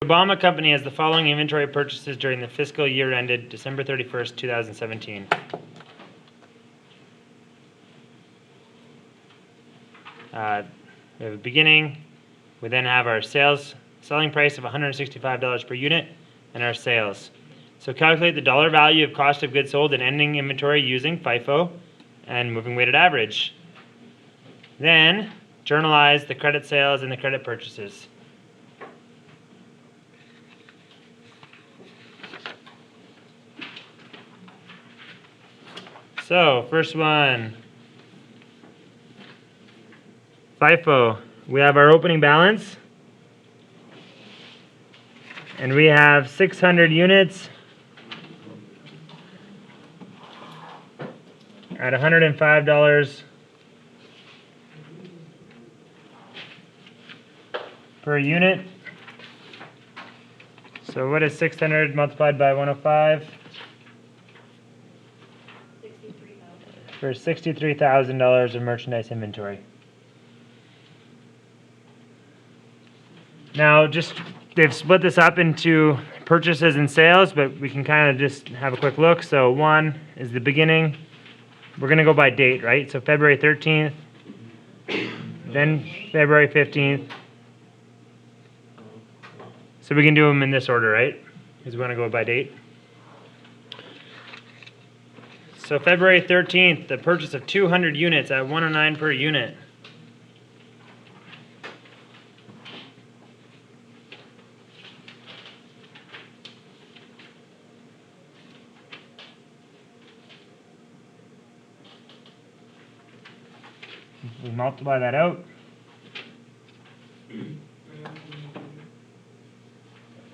Obama Company has the following inventory purchases during the fiscal year ended December 31st, 2017. We have a beginning. We then have our selling price of $165 per unit and our sales. So calculate the dollar value of cost of goods sold and ending inventory using FIFO and moving weighted average. Then journalize the credit sales and the credit purchases. So first one, FIFO. We have our opening balance, and we have 600 units at $105 per unit. So what is 600 multiplied by 105? For $63,000 of merchandise inventory. Now, they've split this up into purchases and sales, but we can kind of just have a quick look. So one is the beginning. We're going to go by date, right? So February 13th, then February 15th. So we can do them in this order, right? Because we want to go by date. So February 13th, the purchase of 200 units at $109 per unit. We multiply that out.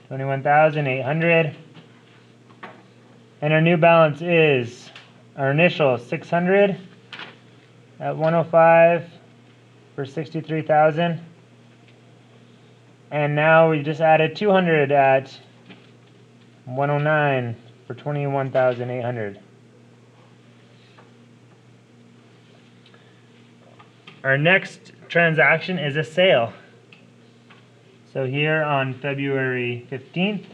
$21,800. And our new balance is our initial 600 at 105 for 63,000. And now we just added 200 at 109 for 21,800. Our next transaction is a sale. So here on February 15th,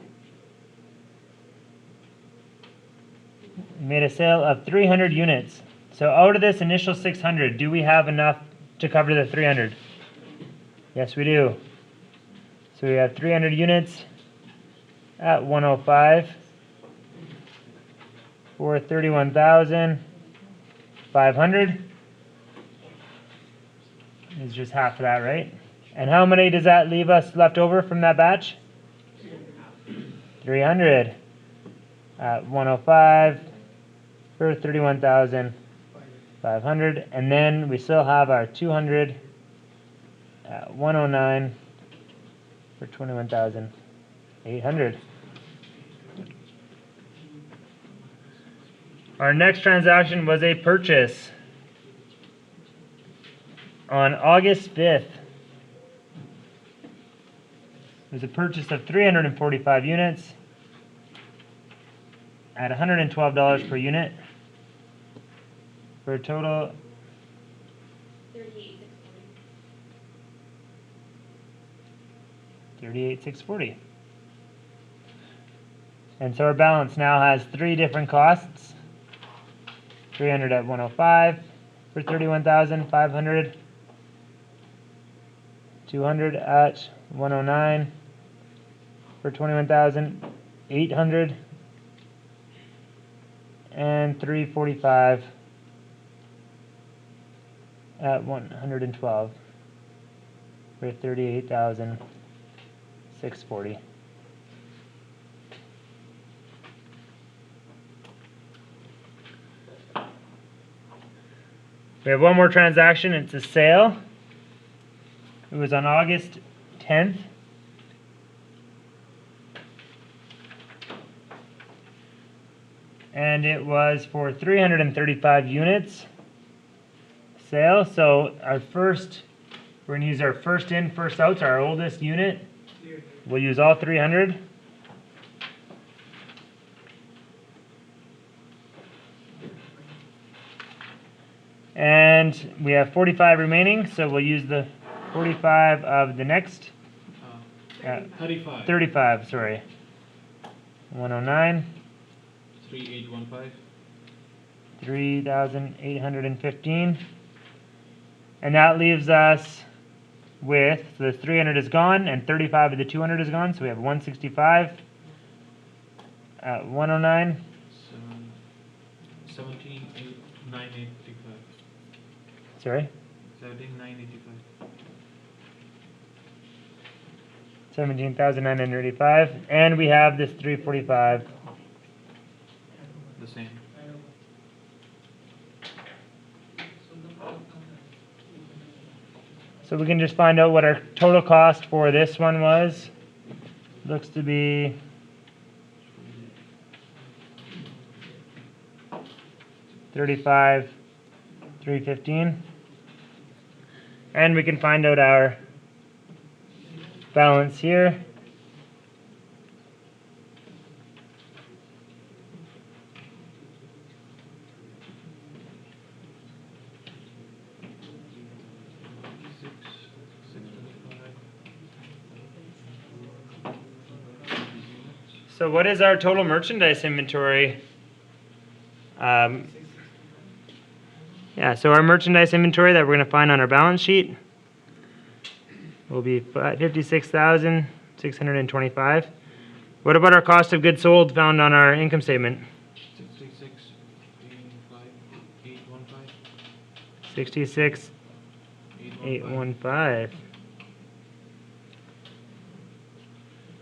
we made a sale of 300 units. So out of this initial 600, do we have enough to cover the 300? Yes, we do. So we have 300 units at 105 for 31,500. Is just half of that, right? And how many does that leave us left over from that batch? 300 at 105 for 31,500. And then we still have our 200 at 109 for 21,800. Our next transaction was a purchase. On August 5th, there's a purchase of 345 units at $112 per unit for a total $38,640. And so our balance now has three different costs. 300 at 105 for 31,500. 200 at 109 for 21,800, and 345 at 112 for 38,640. We have one more transaction. It's a sale. It was on August 10th. And it was for 335 units sale. So our first, we're going to use our first in, first out, our oldest unit. We'll use all 300. And we have 45 remaining, so we'll use the 45 of the next 35. 35, sorry. 109. 3815. 3,815. And that leaves us with the 300 is gone and 35 of the 200 is gone, so we have 165 at 109. 17,985. Sorry? 17,985. 17,985. And we have this 345. The same. So we can just find out what our total cost for this one was. Looks to be $35,315. And we can find out our balance here. So what is our total merchandise inventory? Yeah, so our merchandise inventory that we're going to find on our balance sheet will be 56,625. What about our cost of goods sold found on our income statement? 66,815.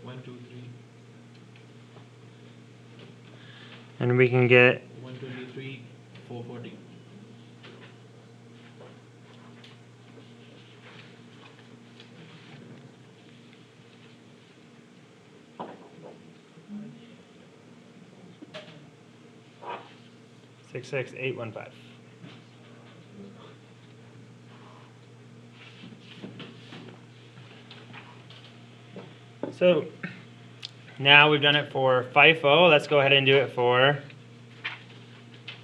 1, 2, 3. And we can get 123, 440. $66,815. So now we've done it for FIFO. Let's go ahead and do it for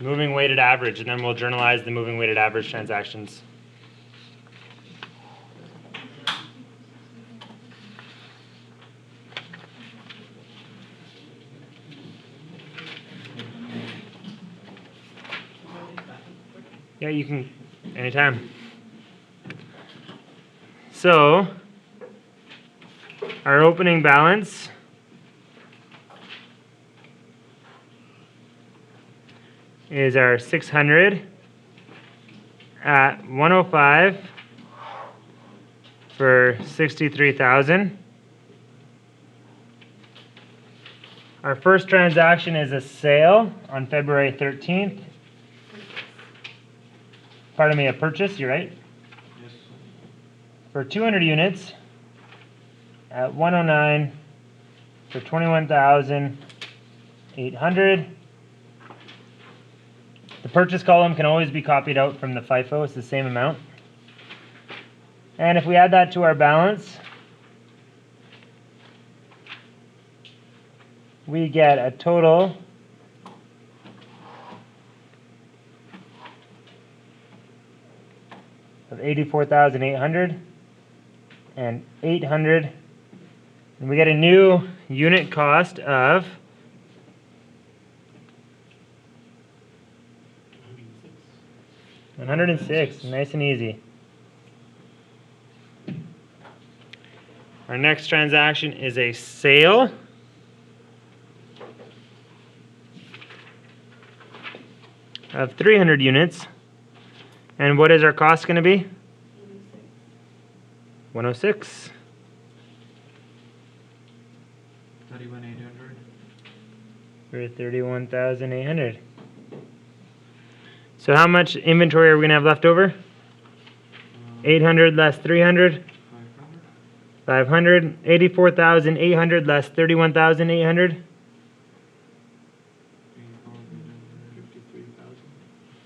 moving weighted average, and then we'll journalize the moving weighted average transactions. Yeah, you can anytime. So our opening balance is our 600 at 105 for 63,000. Our first transaction is a sale on February 13th. Pardon me, a purchase, you're right? Yes. For 200 units at 109 for 21,800. The purchase column can always be copied out from the FIFO. It's the same amount. And if we add that to our balance, we get a total of 84,800 and 800, and we get a new unit cost of 106. Nice and easy. Our next transaction is a sale of 300 units. And what is our cost going to be? 106. 31,800. For 31,800. So how much inventory are we going to have left over? 800 less 300. 500. 84,800 less 31,800.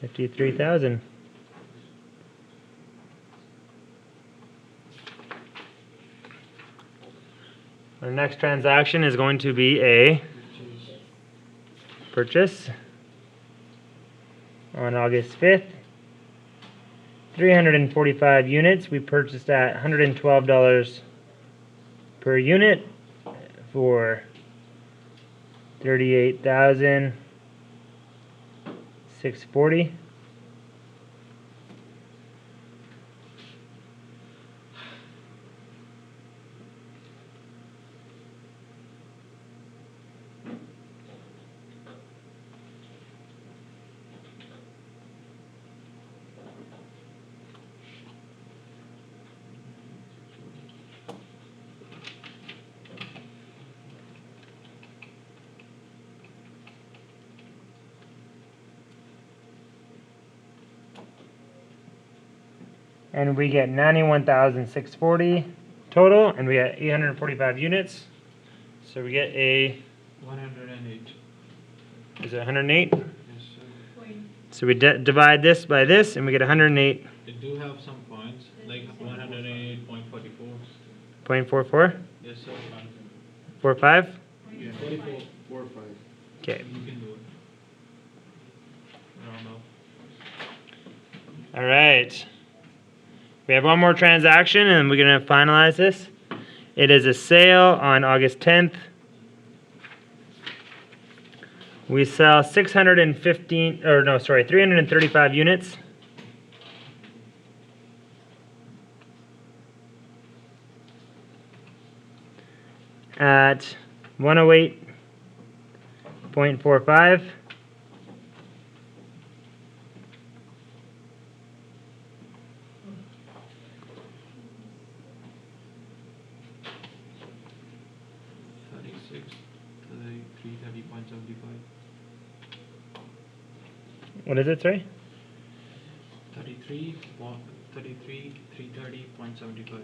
53,000. Our next transaction is going to be a purchase on August 5th. 345 units. We purchased at $112 per unit for 38,640. And we get 91,640 total, and we get 845 units. So we get a, 108. is it 108? Yes, sir. So we divide this by this, and we get 108.44. They do have some points, like 108.44. 0.44? Yes, sir. 45? Yeah, 44.45. Okay. You can do it. Round off. All right. We have one more transaction, and we're going to finalize this. It is a sale on August 10th. We sell 335 units. At 108.45. What is it, sorry? 33, 330.75.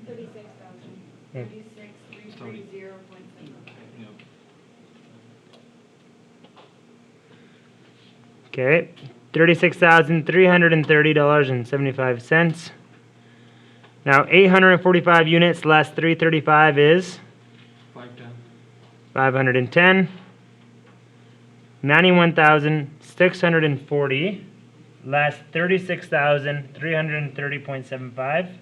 36,000. Hmm. 36,330.75. Yep. Okay, $36,330.75. Now, 845 units less 335 is 510. 510. 91,640 less 36,330.75. 55309.25.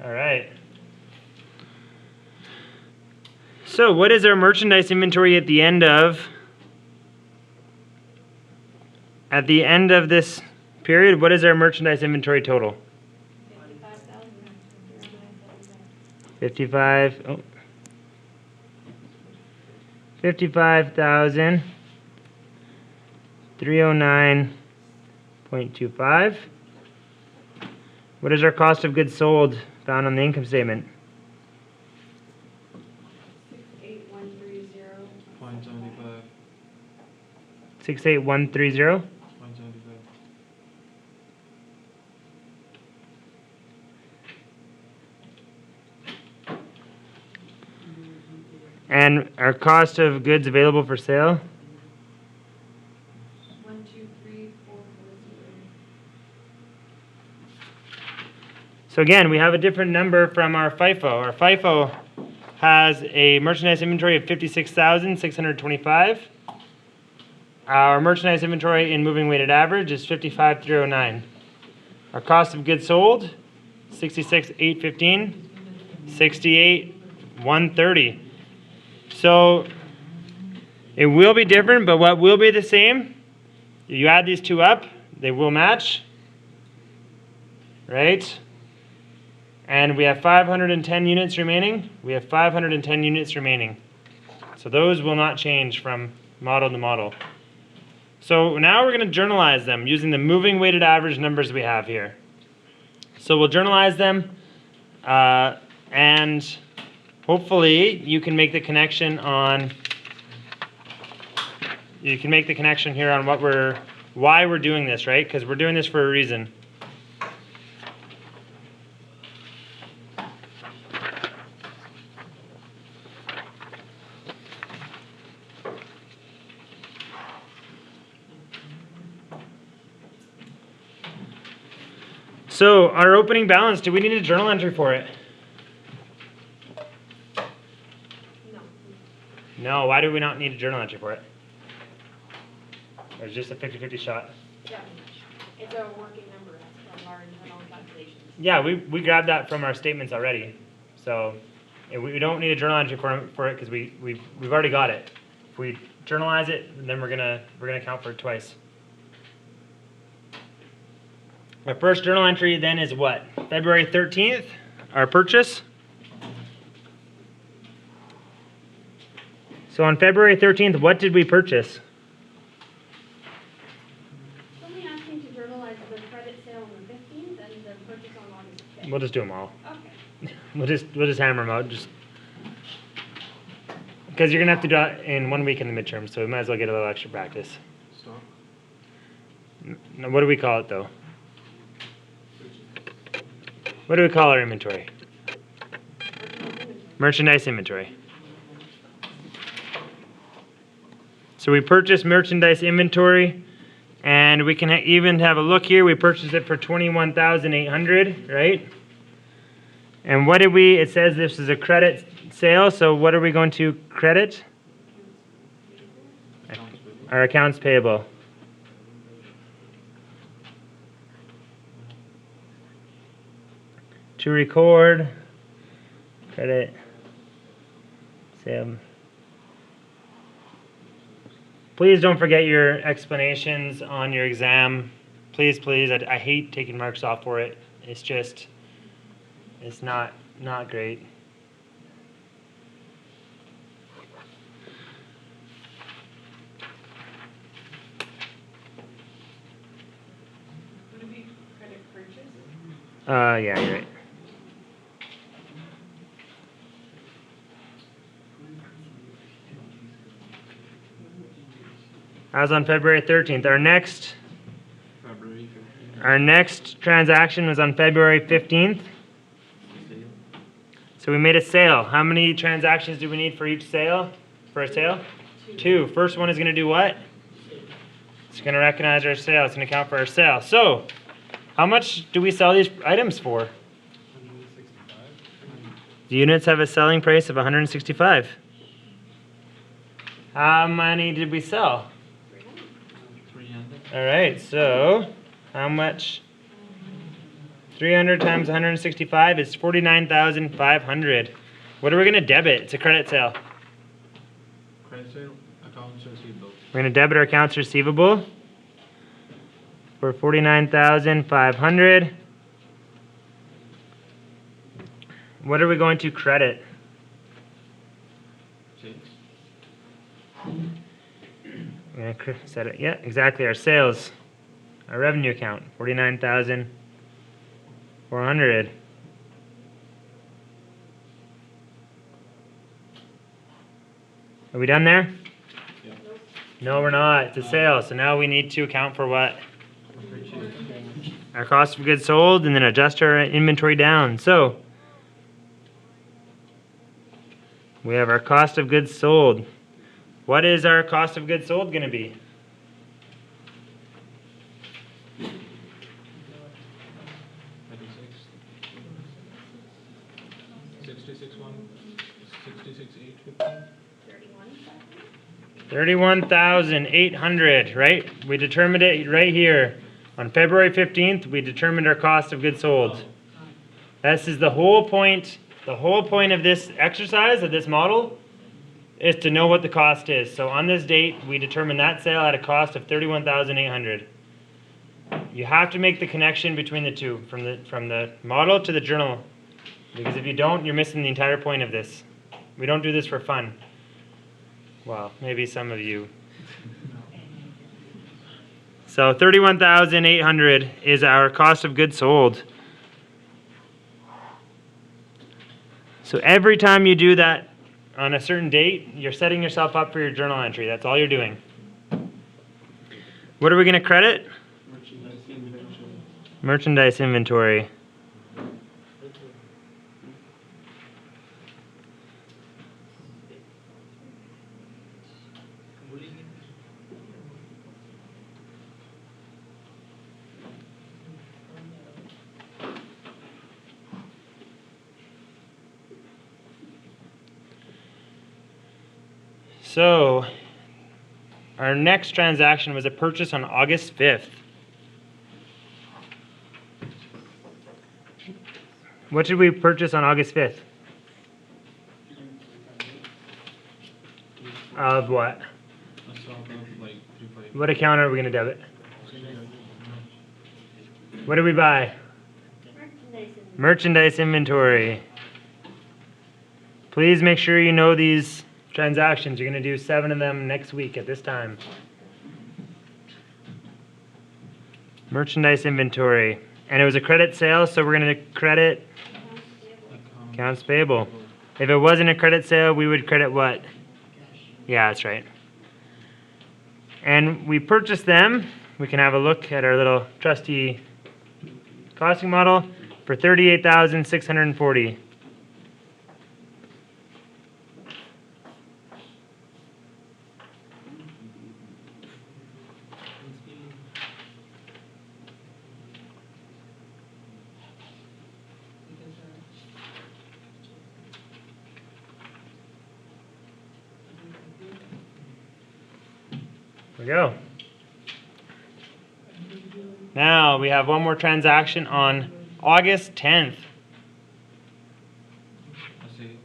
All right. So, what is our merchandise inventory at the end of this period? What is our merchandise inventory total? 55,000. 55,309.25. What is our cost of goods sold found on the income statement? 68130. 68130. 175. And our cost of goods available for sale? 123440. So again, we have a different number from our FIFO. Our FIFO has a merchandise inventory of 56,625. Our merchandise inventory in moving weighted average is 55,309. Our cost of goods sold, 66,815, 68,130. So it will be different, but what will be the same? You add these two up, they will match, right? And we have 510 units remaining. We have 510 units remaining. So those will not change from model to model. So now we're going to journalize them using the moving weighted average numbers we have here. So we'll journalize them, and hopefully you can make the connection on. You can make the connection here on why we're doing this, right? Because we're doing this for a reason. So our opening balance, do we need a journal entry for it? No, why do we not need a journal entry for it? Or is it just a 50-50 shot? Yeah, it's a working number, that's from our internal calculations. Yeah, we grabbed that from our statements already. So we don't need a journal entry for it because we've already got it. If we journalize it, then we're gonna count for it twice. Our first journal entry then is what? February 13th, our purchase. So on February 13th, what did we purchase? Somebody asked me to journalize the credit sale on the 15th and the purchase on August 5th. We'll just do them all. Okay. We'll just hammer them out, just because you're gonna have to do it in 1 week in the midterm, so we might as well get a little extra practice. Stock. No, what do we call it though? What do we call our inventory? Merchandise inventory. So we purchased merchandise inventory, and we can even have a look here. We purchased it for $21,800, right? And what did we? It says this is a credit sale. So what are we going to credit? Our accounts payable. To record credit sale. Please don't forget your explanations on your exam. Please, please. I hate taking marks off for it. It's just, it's not great. Would it be credit purchase? Yeah, you're right. That was on February 13th. February 15th. Our next transaction was on February 15th. So we made a sale. How many transactions do we need for each sale? For a sale? Two. First one is going to do what? It's going to recognize our sale. It's going to count for our sale. So, how much do we sell these items for? 165. The units have a selling price of 165. How many did we sell? 300. All right, so how much? 300 times 165 is 49,500. What are we going to debit? It's a credit sale. Credit sale, accounts receivable. We're going to debit our accounts receivable for 49,500. What are we going to credit? Sales. We're going to set it. Yeah, exactly. Our sales, our revenue account, 49,400. Are we done there? Yeah. No, we're not. It's a sale. So now we need to account for what? Our cost of goods sold, and then adjust our inventory down. So we have our cost of goods sold. What is our cost of goods sold going to be? $31,800, right? We determined it right here. On February 15th, we determined our cost of goods sold. This is the whole point. The whole point of this exercise, of this model, is to know what the cost is. So on this date, we determined that sale at a cost of $31,800. You have to make the connection between the two, from the model to the journal. Because if you don't, you're missing the entire point of this. We don't do this for fun. Well, maybe some of you. So 31,800 is our cost of goods sold. So every time you do that on a certain date, you're setting yourself up for your journal entry. That's all you're doing. What are we going to credit? Merchandise inventory. So, our next transaction was a purchase on August 5th. What did we purchase on August 5th? Of what? I saw that like 3.5. What account are we going to debit? What did we buy? Merchandise inventory. Please make sure you know these transactions. You're going to do 7 of them next week at this time. Merchandise inventory. And it was a credit sale, so we're going to credit accounts payable. If it wasn't a credit sale, we would credit what? Yeah, that's right. And we purchased them. We can have a look at our little trusty costing model for $38,640. There we go. Now we have one more transaction on August 10th. I see.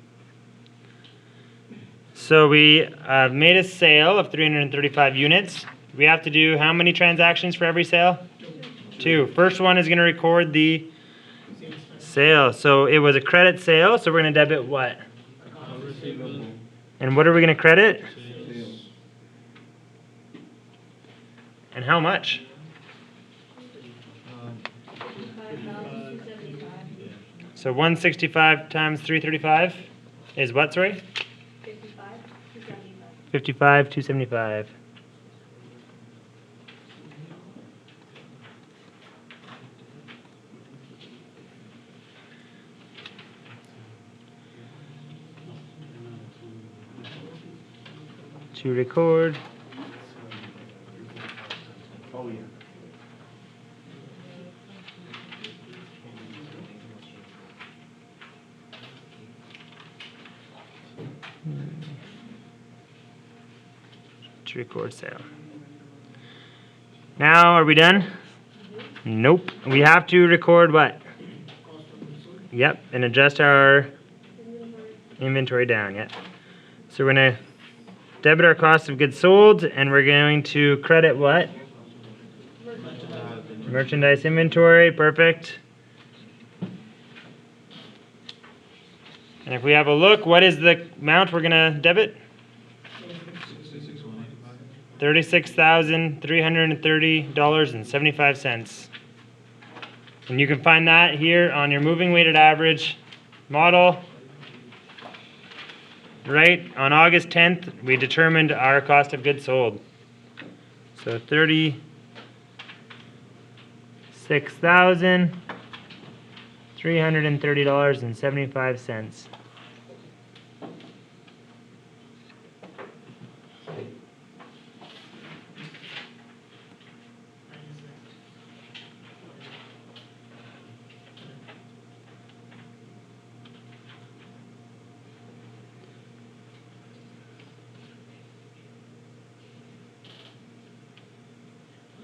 So we made a sale of 335 units. We have to do how many transactions for every sale? 2. First one is going to record the sale. So it was a credit sale, so we're going to debit what? Receivable. And what are we going to credit? Sales. And how much? 55,275. So 165 times 335 is what, sorry? 55,275. 55,275. To record. Oh, yeah. To record sale. Now, are we done? Nope. We have to record what? Yep, and adjust our inventory down, yep. So we're gonna debit our cost of goods sold, and we're going to credit what? Merchandise inventory, perfect. And if we have a look, what is the amount we're gonna debit? 66,185. $36,330.75. And you can find that here on your moving weighted average model. Right, on August 10th, we determined our cost of goods sold. So $36,330.75.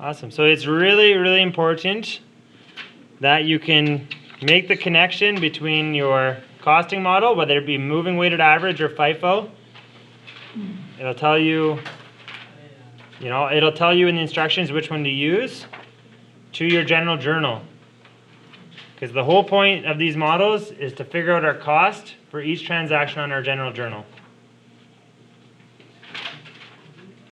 Awesome. So it's really, really important that you can make the connection between your costing model, whether it be moving weighted average or FIFO. It'll tell you, it'll tell you in the instructions which one to use, to your general journal. Because the whole point of these models is to figure out our cost for each transaction on our general journal.